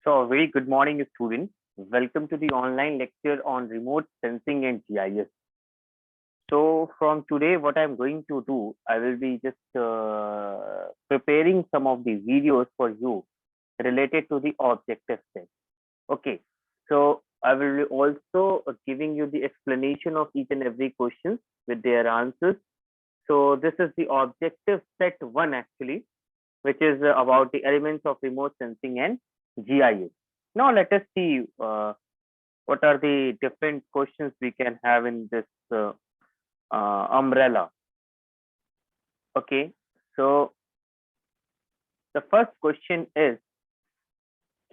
So, a very good morning, students. Welcome to the online lecture on remote sensing and GIS. So, from today, what I'm going to do, I will be just preparing some of the videos for you related to the objective set. Okay. So, I will be also giving you the explanation of each and every question with their answers. So, this is the objective set one actually, which is about the elements of remote sensing and GIS. Now let us see what are the different questions we can have in this umbrella. Okay, so the first question is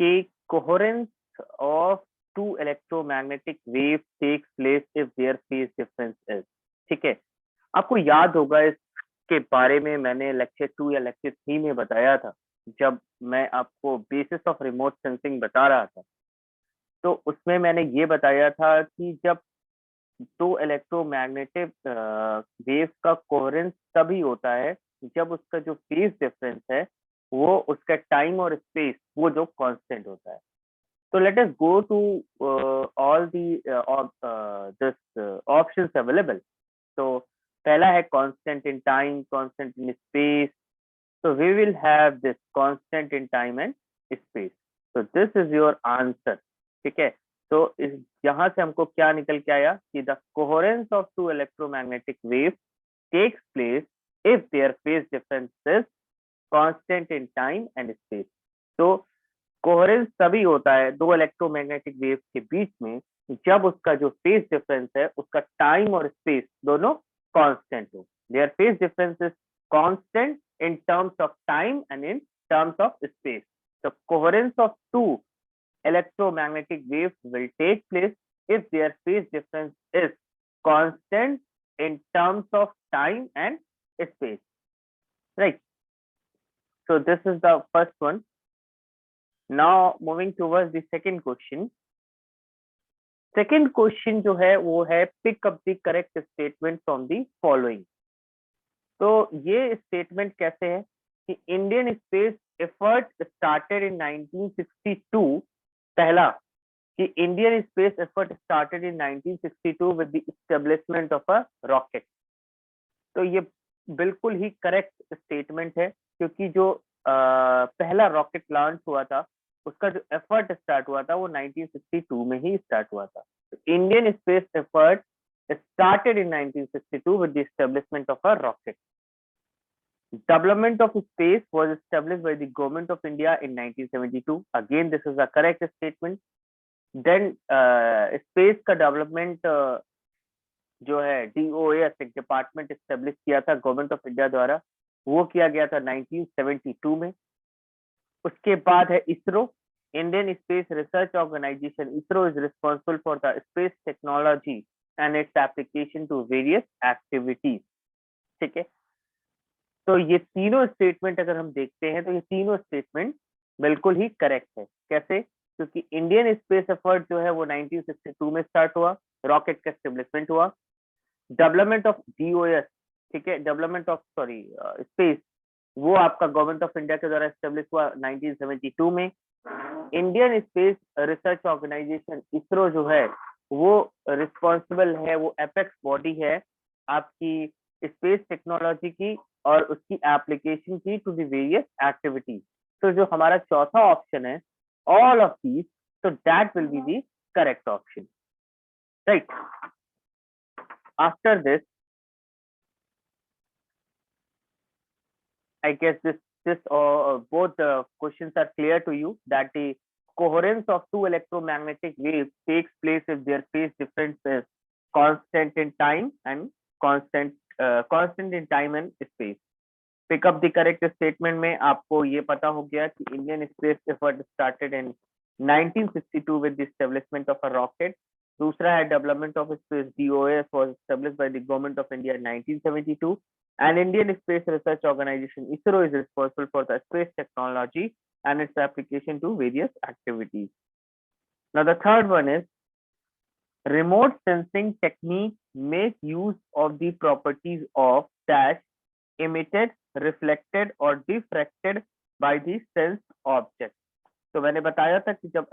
the coherence of two electromagnetic waves takes place if their phase difference is. ठीक है, आपको याद होगा इसके बारे में मैंने lecture 2 या लेक्चर 3 में बताया था, जब मैं आपको बेसिस ऑफ रिमोट सेंसिंग बता रहा था। तो उसमें मैंने ये बताया था कि जब दो इलेक्ट्रोमैग्नेटिक वेव का कोहेरेंस तभी होता है जब उसका जो फेज डिफरेंस है वो उसका टाइम और स्पेस वो जो कांस्टेंट होता है। तो let us go to all the this options available. तो पहला है constant in time, constant in space. So we will have this constant in time and space. So this is your answer. ठीक है, तो इस यहाँ से हमको क्या निकल के आया कि the coherence of two electromagnetic waves takes place if their phase difference is constant in time and space. तो कोहेरेंस तभी होता है दो इलेक्ट्रोमैग्नेटिक वेव्स के बीच में जब उसका जो फेज डिफरेंस है उसका टाइम और स्पेस दोनों कांस्टेंट हो। Their phase difference is constant in terms of time and in terms of space. The coherence of two electromagnetic waves will take place if their phase difference is constant in terms of time and space. Right. So this is the first one. Now moving towards the second question. Second question जो है वो है pick up the correct statement from the following. तो ये statement कैसे है कि Indian space effort started in 1962। पहला कि Indian space effort started in 1962 with the establishment of a rocket. तो ये बिल्कुल ही करेक्ट स्टेटमेंट है क्योंकि जो पहला रॉकेट लॉन्च हुआ था उसका जो एफर्ट स्टार्ट हुआ था वो 1962 में ही स्टार्ट हुआ था। Indian space effort started in 1962 with the establishment of a rocket. Development of space was established by the government of India in 1972. Again, this is a correct statement. Then space का development जो है DOAS एक department establish किया था government of India द्वारा, वो किया गया था 1972 में। उसके बाद है ISRO, Indian space research organisation. ISRO is responsible for the space technology and its application to various activities. ठीक है, तो ये तीनों स्टेटमेंट अगर हम देखते हैं तो ये तीनों स्टेटमेंट बिल्कुल ही करेक्ट है। कैसे? क्योंकि इंडियन स्पेस एफर्ट जो है वो 1962 में स्टार्ट हुआ, रॉकेट का एस्टेब्लिशमेंट हुआ। डेवलपमेंट ऑफ DOS, ठीक है, डेवलपमेंट ऑफ स्पेस वो आपका गवर्नमेंट ऑफ इंडिया के द्वारा एस्टेब्लिश हुआ 1972 में। Indian space research organisation ISRO जो है वो रिस्पॉन्सिबल है, वो एपेक्स बॉडी है आपकी स्पेस टेक्नोलॉजी की और उसकी एप्लीकेशन की टू द वेरियस एक्टिविटीज। तो जो हमारा चौथा ऑप्शन है all of these, so that will be the correct option. Right. After this, I guess this both questions are clear to you that the coherence of two electromagnetic waves takes place if their phase difference is constant in time and constant in time and space. Pick up the correct statement में आपको ये पता हो गया कि Indian space effort started in 1962 with the establishment of a rocket. दूसरा है development of space DOS was established by the government of India in 1972. And Indian Space Research Organization ISRO is responsible for the space technology and its application to various activities. Now the third one is remote sensing technique make use of the properties of dash emitted, reflected or diffracted by the sensed object. तो मैंने बताया था कि जब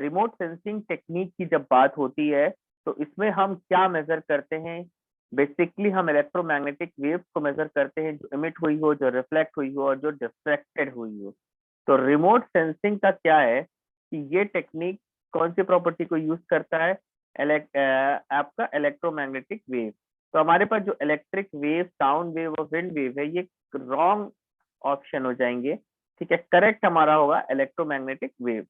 remote sensing technique की जब बात होती है तो इसमें हम क्या मेजर करते हैं, बेसिकली हम इलेक्ट्रोमैग्नेटिक वेव्स को मेजर करते हैं, जो इमिट हुई हो, जो रिफ्लेक्ट हुई हो और जो डिफ्रैक्टेड हुई हो। तो रिमोट सेंसिंग का क्या है कि ये टेक्निक कौन सी प्रॉपर्टी को यूज करता है, आपका इलेक्ट्रोमैग्नेटिक वेव। तो हमारे पास जो इलेक्ट्रिक वेव, साउंड वेव और विंड वेव है, ये रॉन्ग ऑप्शन हो जाएंगे। ठीक है, करेक्ट हमारा होगा इलेक्ट्रोमैग्नेटिक वेव।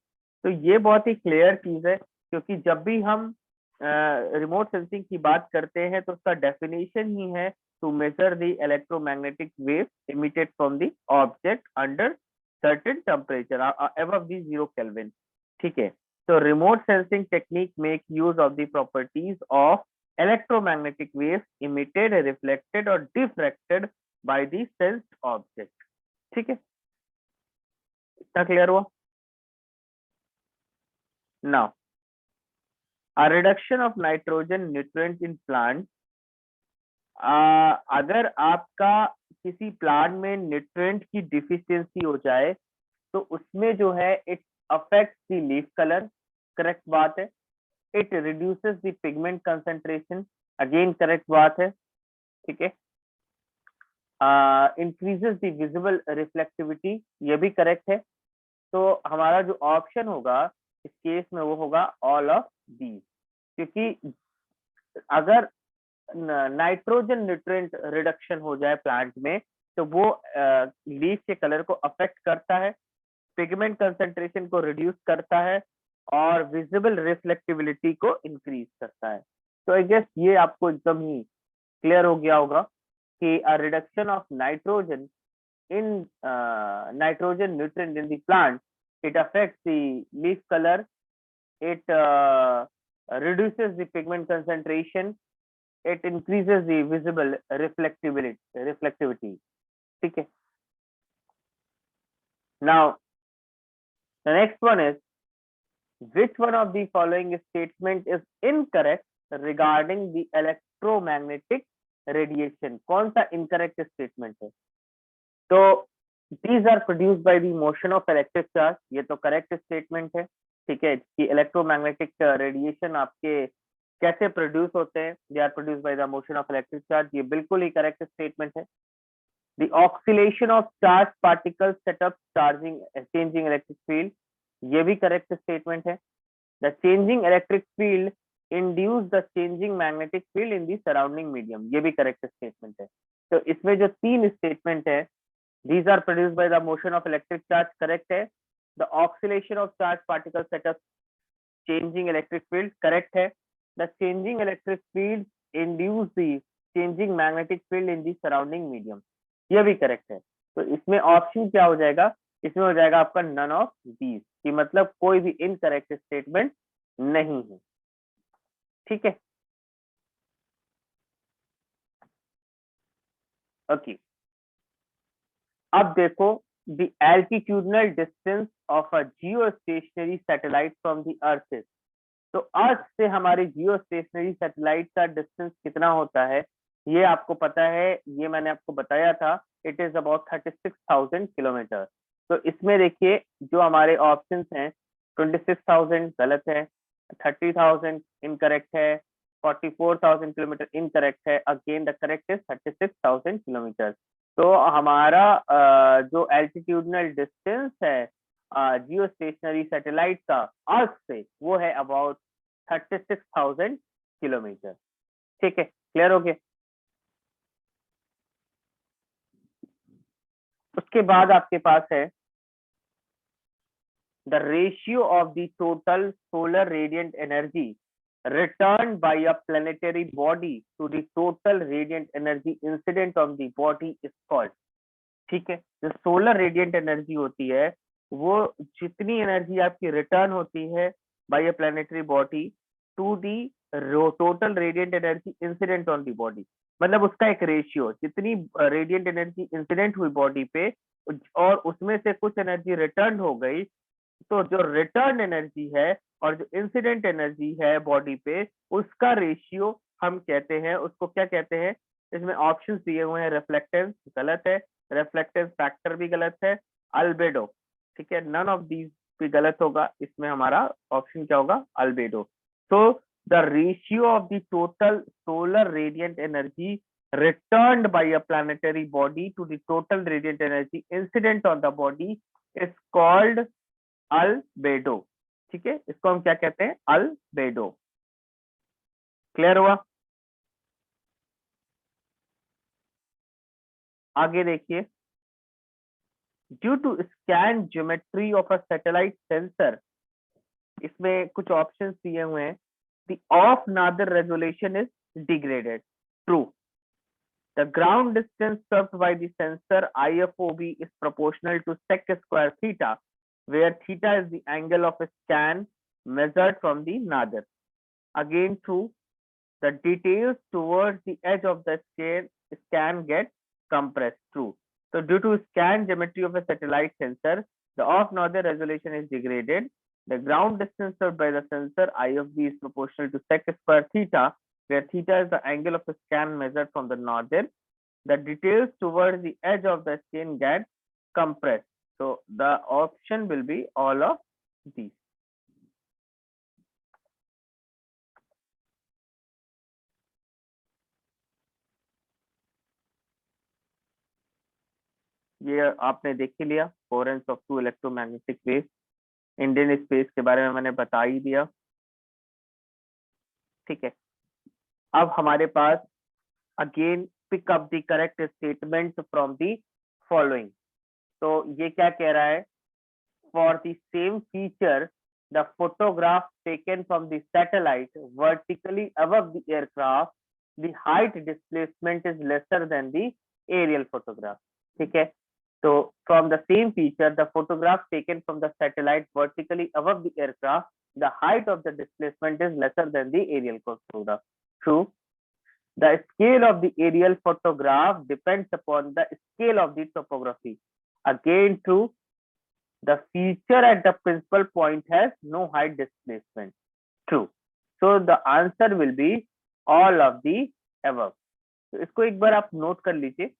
तो ये बहुत ही क्लियर चीज है, क्योंकि जब भी हम रिमोट सेंसिंग की बात करते हैं तो उसका डेफिनेशन ही है to measure the electromagnetic wave emitted from the object under certain temperature above the 0 Kelvin. ठीक है, so remote sensing technique make use of the properties of electromagnetic waves emitted, reflected or diffracted by the sensed object. ठीक है, इतना clear हुआ? Now, a reduction of nitrogen nutrient in plant, अगर आपका किसी plant में न्यूट्रिएंट की deficiency हो जाए तो उसमें जो है it affects the leaf colour, correct बात है। It reduces the pigment concentration, again correct बात है। ठीक है, इंक्रीजेस द विजिबल रिफ्लेक्टिविटी, ये भी करेक्ट है। तो हमारा जो ऑप्शन होगा इस केस में वो होगा ऑल ऑफ दीज, क्योंकि अगर नाइट्रोजन न्यूट्रिएंट रिडक्शन हो जाए प्लांट में तो वो लीफ के कलर को अफेक्ट करता है, पिगमेंट कंसंट्रेशन को रिड्यूस करता है और विजिबल रिफ्लेक्टिबिलिटी को इंक्रीज करता है। तो आई गेस ये आपको एकदम ही क्लियर हो गया होगा कि a reduction of nitrogen in nitrogen nutrient in the plant, it affects the leaf color, it reduces the pigment concentration, it increases the visible reflectivity. ठीक है, now the next one is, which one of the following statement is incorrect regarding the electromagnetic radiation? कौन सा incorrect statement है? तो these are produced by the motion of electric charge, ये तो correct statement है। ठीक है, कि इलेक्ट्रोमैग्नेटिक रेडिएशन आपके कैसे प्रोड्यूस होते हैं, they are produce by the motion of electric charge, ये बिल्कुल ही करेक्ट स्टेटमेंट है। The oscillation of charge particles set up charging changing electric field, ये भी करेक्ट स्टेटमेंट है। The changing electric field induce the changing magnetic field in the surrounding medium, ये भी correct statement है। तो इसमें जो तीन स्टेटमेंट है, these are produced by the motion of electric charge, correct है। the oscillation of charge particles set up changing electric field, correct है। the changing electric field induce the changing magnetic field in the surrounding medium, ये भी correct है। तो इसमें option क्या हो जाएगा, इसमें हो जाएगा आपका नन ऑफ दीज, कि मतलब कोई भी इनकरेक्ट स्टेटमेंट नहीं है। ठीक है, ओके। अब देखो, the altitudinal distance of a geostationary satellite from the earth is, तो अर्थ से हमारे जियो स्टेशनरी सैटेलाइट का डिस्टेंस कितना होता है, ये आपको पता है, ये मैंने आपको बताया था, इट इज अबाउट 36,000 किलोमीटर। तो इसमें देखिए जो हमारे ऑप्शंस हैं, 26,000 गलत है, 30,000 इनकरेक्ट है, 44,000 किलोमीटर इनकरेक्ट है, again the correct is 36,000 kilometre. तो हमारा जो एल्टीट्यूडनल डिस्टेंस है जियो स्टेशनरी सैटेलाइट का अर्थ से, वो है अबाउट 36,000 किलोमीटर। ठीक है, क्लियर हो गया? उसके बाद आपके पास है the ratio of the total solar radiant energy returned by a planetary body to the total radiant energy incident on the body is called। ठीक है, जो सोलर रेडिएंट एनर्जी होती है, वो जितनी एनर्जी आपकी रिटर्न होती है by a planetary body to the total radiant energy incident on the body, मतलब उसका एक रेशियो, जितनी रेडिएंट एनर्जी इंसिडेंट हुई बॉडी पे और उसमें से कुछ एनर्जी रिटर्न हो गई, तो जो रिटर्न एनर्जी है और जो इंसिडेंट एनर्जी है बॉडी पे, उसका रेशियो हम कहते हैं, उसको क्या कहते हैं? इसमें ऑप्शंस दिए हुए हैं, रिफ्लेक्टेंस गलत है, रिफ्लेक्टेंस फैक्टर भी गलत है, अल्बेडो, ठीक है, नन ऑफ दीज भी गलत होगा, इसमें हमारा ऑप्शन क्या होगा, अल्बेडो। तो the ratio of the total solar radiant energy returned by a planetary body to the total radiant energy incident on the body is called albedo। ठीक है, इसको हम क्या कहते हैं, albedo। क्लियर हुआ? आगे देखिए, due to scan geometry of a satellite sensor, इसमें कुछ ऑप्शंस दिए हुए हैं, the off nadir resolution is degraded, true. The ground distance served by the sensor IFOB is proportional to sec square theta, where theta is the angle of a scan measured from the nadir. Again true, the details towards the edge of the scan get compressed, true. So due to scan geometry of a satellite sensor, the off-nadir resolution is degraded. The ground distance served by the sensor IFB is proportional to sec square theta, where theta is the angle of a scan measured from the nadir. The details towards the edge of the skin get compressed. So the option will be all of these. ये आपने देख ही लिया, coherence of two electromagnetic waves. Indian space के बारे में मैंने बता ही दिया। ठीक है, अब हमारे पास again pick up the correct statement from the following. तो ये क्या कह रहा है, for the same feature the photograph taken from the satellite vertically above the aircraft, the height displacement is lesser than the aerial photograph। ठीक है, तो from the same feature, the photograph taken from the satellite vertically above the aircraft, the height of the displacement is lesser than the aerial photograph, true। The scale of the aerial photograph depends upon the scale of the topography, again true। The feature at the principal point has no height displacement, true। So the answer will be all of the above। तो इसको एक बार आप note कर लीजिए।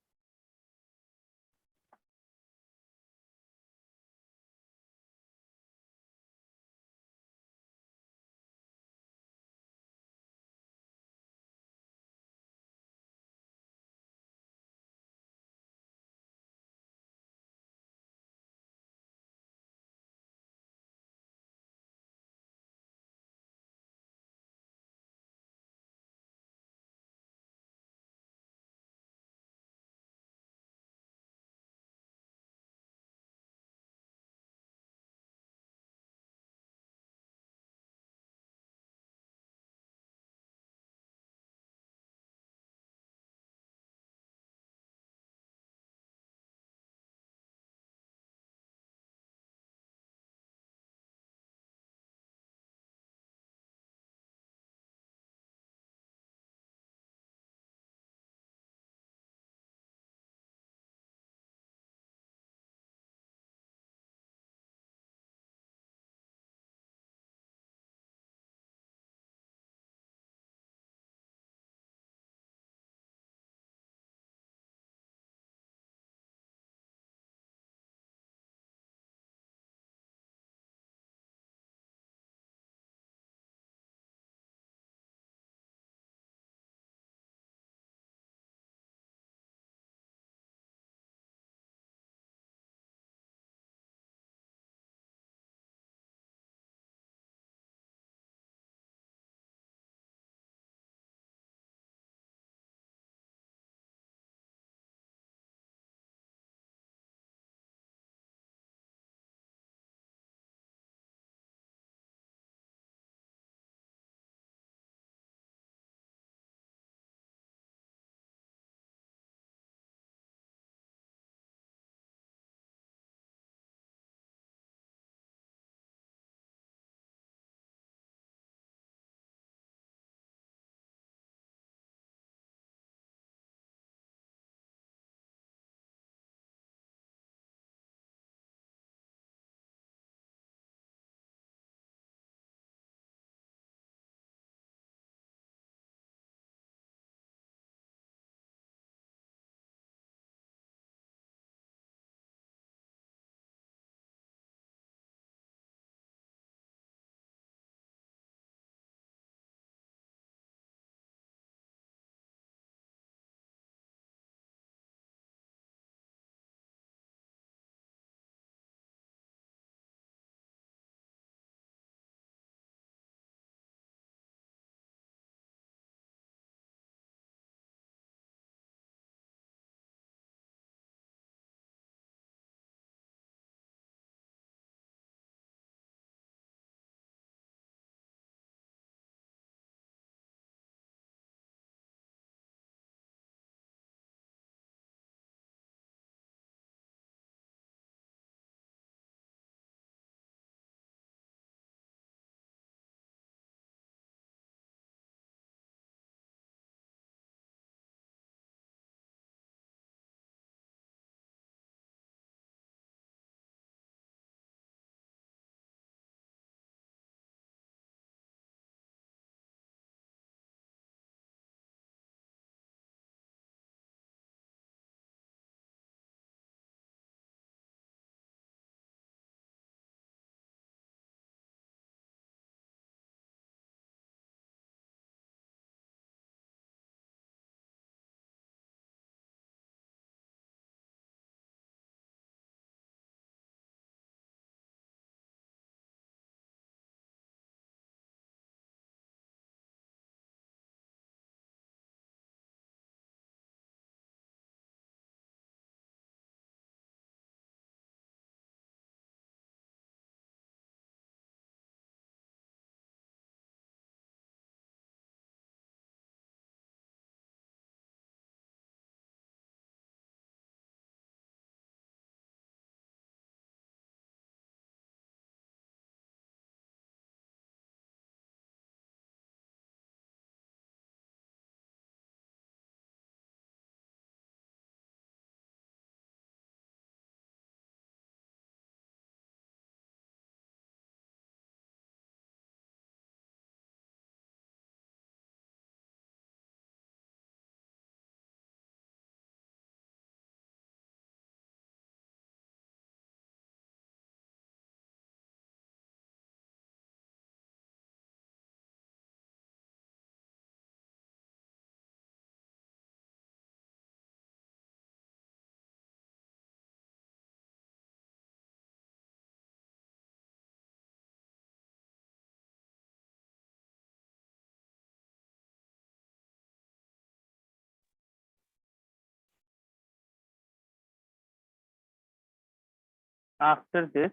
after this,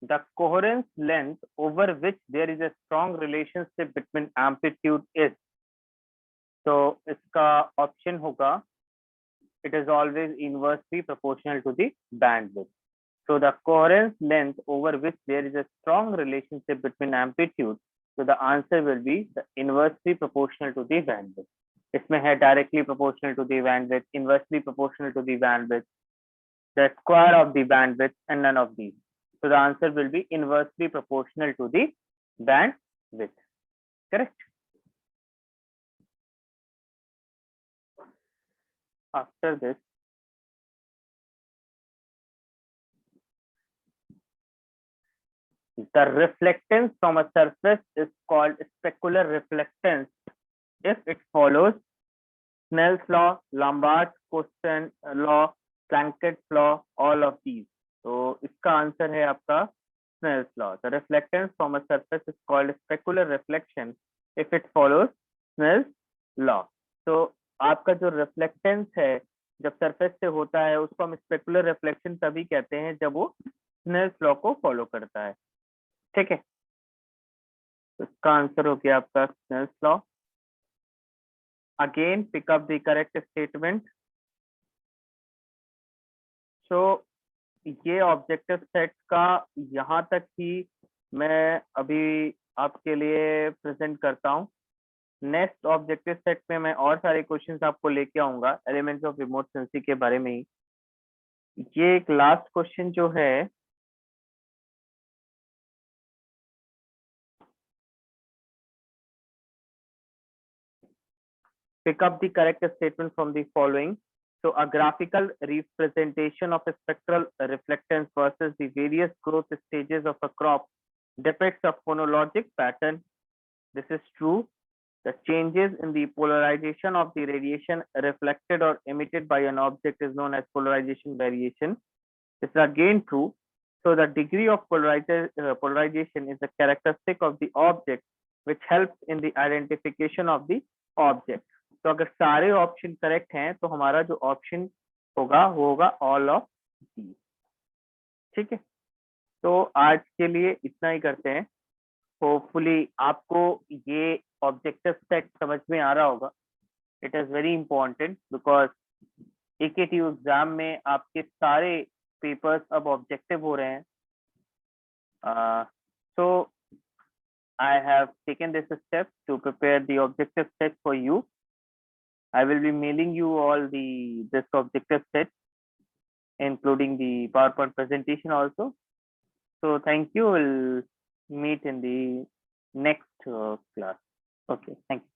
the coherence length over which there is a strong relationship between amplitude is. तो इसका option होगा, it is always inversely proportional to the bandwidth. So the coherence length over which there is a strong relationship between amplitude, so the answer will be the inversely proportional to the bandwidth. इसमें है directly proportional to the bandwidth, inversely proportional to the bandwidth, the square of the bandwidth, and none of these. So the answer will be inversely proportional to the bandwidth. Correct? After this, the reflectance from a surface is called specular reflectance if it follows Snell's law, Lombard's constant law, Planck's law, all of these. तो इसका answer है आपका Snell's law. The reflectance from a surface is called specular reflection if it follows Snell's law. तो आपका जो reflectance है जब surface से होता है उसको हम specular reflection तभी कहते हैं जब वो Snell's law को follow करता है. ठीक है, तो इसका आंसर हो गया आपका Snell's law. Again, pick up the correct statement. So ये ऑब्जेक्टिव सेट का यहाँ तक ही मैं अभी आपके लिए प्रेजेंट करता हूँ. नेक्स्ट ऑब्जेक्टिव सेट में मैं और सारे क्वेश्चंस आपको लेके आऊंगा एलिमेंट्स ऑफ रिमोट सेंसिंग के बारे में ही. ये एक लास्ट क्वेश्चन जो है, pick up the correct statement from the following. So a graphical representation of a spectral reflectance versus the various growth stages of a crop depicts a phonologic pattern. This is true. The changes in the polarization of the radiation reflected or emitted by an object is known as polarization variation. This is again true. So the degree of polarization is a characteristic of the object which helps in the identification of the object. तो अगर सारे option correct हैं तो हमारा जो option होगा वो होगा ऑल ऑफ दी. ठीक है, तो आज के लिए इतना ही करते हैं. होपफुली आपको ये ऑब्जेक्टिव सेट समझ में आ रहा होगा. It is very important because AKTU exam में आपके सारे पेपर्स अब ऑब्जेक्टिव हो रहे हैं. So I have taken this step to prepare the objective set for you. I will be mailing you all this objective set, including the PowerPoint presentation also. So thank you. We'll meet in the next class. Okay, thank you.